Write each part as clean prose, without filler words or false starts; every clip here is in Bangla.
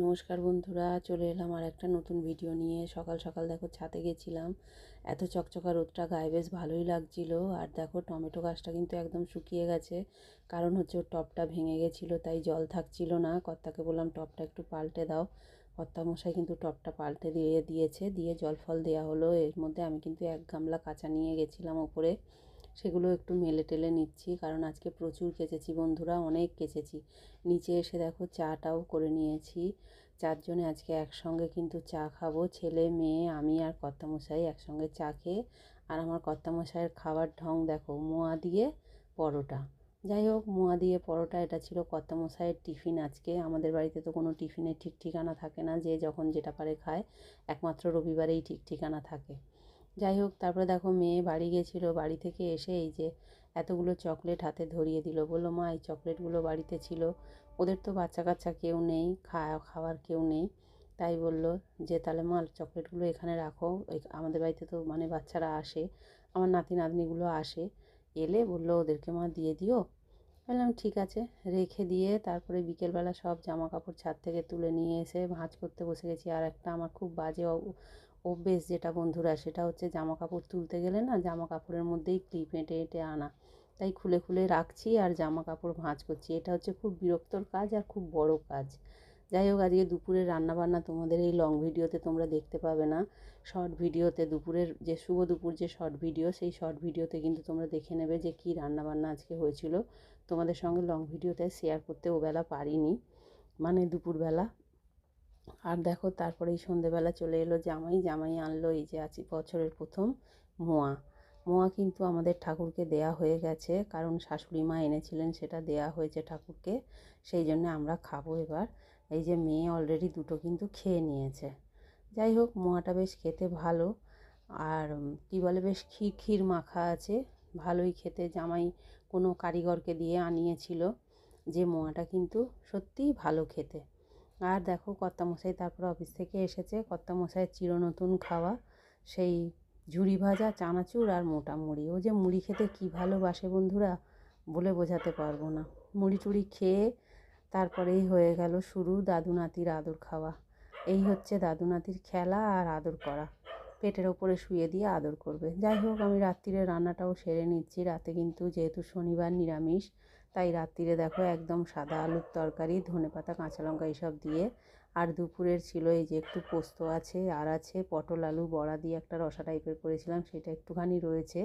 নমস্কার বন্ধুরা, চলে এলাম আর একটা নতুন ভিডিও নিয়ে। সকাল সকাল দেখো ছাদে গেছিলাম, এত চকচকা রোদটা গায়ে বেশ ভালোই লাগছিল। আর দেখো টমেটো গাছটা কিন্তু একদম শুকিয়ে গেছে, কারণ হচ্ছে ওর টবটা ভেঙে গেছিলো, তাই জল থাকছিল না। কর্তাকে বললাম টবটা একটু পাল্টে দাও। কর্তামশাই কিন্তু টবটা পাল্টে দিয়েছে, দিয়ে জল ফল দেওয়া হলো। এর মধ্যে আমি কিন্তু 1 গামলা কাঁচা নিয়ে গেছিলাম ওপরে, সেগুলো একটু মেলে টেলে নিচ্ছি, কারণ আজকে প্রচুর কেচেছি বন্ধুরা, অনেক কেচেছি। নিচে এসে দেখো চাটাও করে নিয়েছি। চারজনে আজকে একসঙ্গে কিন্তু চা খাবো, ছেলে মেয়ে আমি আর কর্তামশাই একসঙ্গে চা খেয়ে। আর আমার কর্তামশাইয়ের খাওয়ার ঢং দেখো, মোয়া দিয়ে পরোটা। যাই হোক, মোয়া দিয়ে পরোটা, এটা ছিল কর্তামশাইয়ের টিফিন আজকে। আমাদের বাড়িতে তো কোনো টিফিনের ঠিক ঠিকানা থাকে না, যে যখন যেটা পারে খায়, একমাত্র রবিবারেই ঠিক ঠিকানা থাকে। যাই হোক, তারপরে দেখো মেয়ে বাড়ি গেছিলো, বাড়ি থেকে এসে এই যে এতগুলো চকলেট হাতে ধরিয়ে দিল, বললো মা এই চকলেটগুলো বাড়িতে ছিল। ওদের তো বাচ্চা কাচ্চা কেউ নেই, খাওয়ার কেউ নেই, তাই বললো যে তাহলে মা চকলেটগুলো এখানে রাখো। আমাদের বাড়িতে তো মানে বাচ্চারা আসে, আমার নাতি নাতনিগুলো আসে, এলে বললো ওদেরকে মা দিয়ে দিও। বললাম ঠিক আছে, রেখে দিয়ে তারপরে বিকেলবেলা সব জামা কাপড় ছাদ থেকে তুলে নিয়ে এসে ভাঁজ করতে বসে গেছি। আর একটা আমার খুব বাজে অভ্যেস যেটা বন্ধুরা, সেটা হচ্ছে জামা কাপড় তুলতে গেলে না, জামা কাপড়ের মধ্যেই ক্লিপ এঁটে এঁটে আনা, তাই খুলে খুলে রাখছি আর জামা কাপড় ভাঁজ করছি। এটা হচ্ছে খুব বিরক্তর কাজ আর খুব বড় কাজ। যাই হোক, আজকে দুপুরের রান্নাবান্না তোমাদের এই লং ভিডিওতে তোমরা দেখতে পাবে না, শর্ট ভিডিওতে, দুপুরের যে শুভ দুপুর যে শর্ট ভিডিও, সেই শর্ট ভিডিওতে কিন্তু তোমরা দেখে নেবে যে কী রান্নাবান্না আজকে হয়েছিল। তোমাদের সঙ্গে লং ভিডিওতে শেয়ার করতে ওবেলা পারিনি, মানে দুপুরবেলা। আর দেখো তারপরে এই সন্ধেবেলা চলে এলো জামাই আনলো এই যে আছি বছরের প্রথম মোয়া। মোয়া কিন্তু আমাদের ঠাকুরকে দেয়া হয়ে গেছে, কারণ শাশুড়ি মা এনেছিলেন, সেটা দেয়া হয়েছে ঠাকুরকে, সেই জন্য আমরা খাবো এবার। এই যে মেয়ে অলরেডি দুটো কিন্তু খেয়ে নিয়েছে। যাই হোক, মোয়াটা বেশ খেতে ভালো। আর কী বলে, বেশ ক্ষীর ক্ষীর মাখা আছে, ভালোই খেতে। জামাই কোনো কারিগরকে দিয়ে আনিয়েছিল, যে মোয়াটা কিন্তু সত্যিই ভালো খেতে। আর দেখো কর্তামশাই তারপরে অফিস থেকে এসেছে, কর্তামশাইয়ের চিরনতুন খাওয়া সেই ঝুরি ভাজা চানাচুর আর মোটা মুড়ি। ও যে মুড়ি খেতে কী ভালোবাসে বন্ধুরা, বলে বোঝাতে পারবো না। মুড়ি টুড়ি খেয়ে তারপরেই হয়ে গেল শুরু দাদু নাতির আদর খাওয়া। এই হচ্ছে দাদু নাতির খেলা আর আদর করা, পেটের ওপরে শুয়ে দিয়ে আদর করবে। যাই হোক, আমি রাত্রিরে রান্নাটাও সেরে নিচ্ছি। রাতে কিন্তু যেহেতু শনিবার নিরামিষ, তাই রাত্রিরে দেখো একদম সাদা আলুর তরকারি, ধনেপাতা কাঁচা লঙ্কা এইসব দিয়ে। আর দুপুরের ছিল এই যে একটু পোস্ত আছে, আর আছে পটল আলু বড়া দিয়ে একটা রসা টাইপের করেছিলাম, সেটা একটুখানি রয়েছে।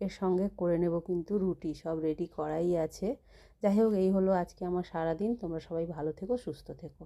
এর সঙ্গে করে নেব কিন্তু রুটি, সব রেডি করাই আছে। যাই হোক, এই হলো আজকে আমার সারাদিন। তোমরা সবাই ভালো থেকো, সুস্থ থেকো।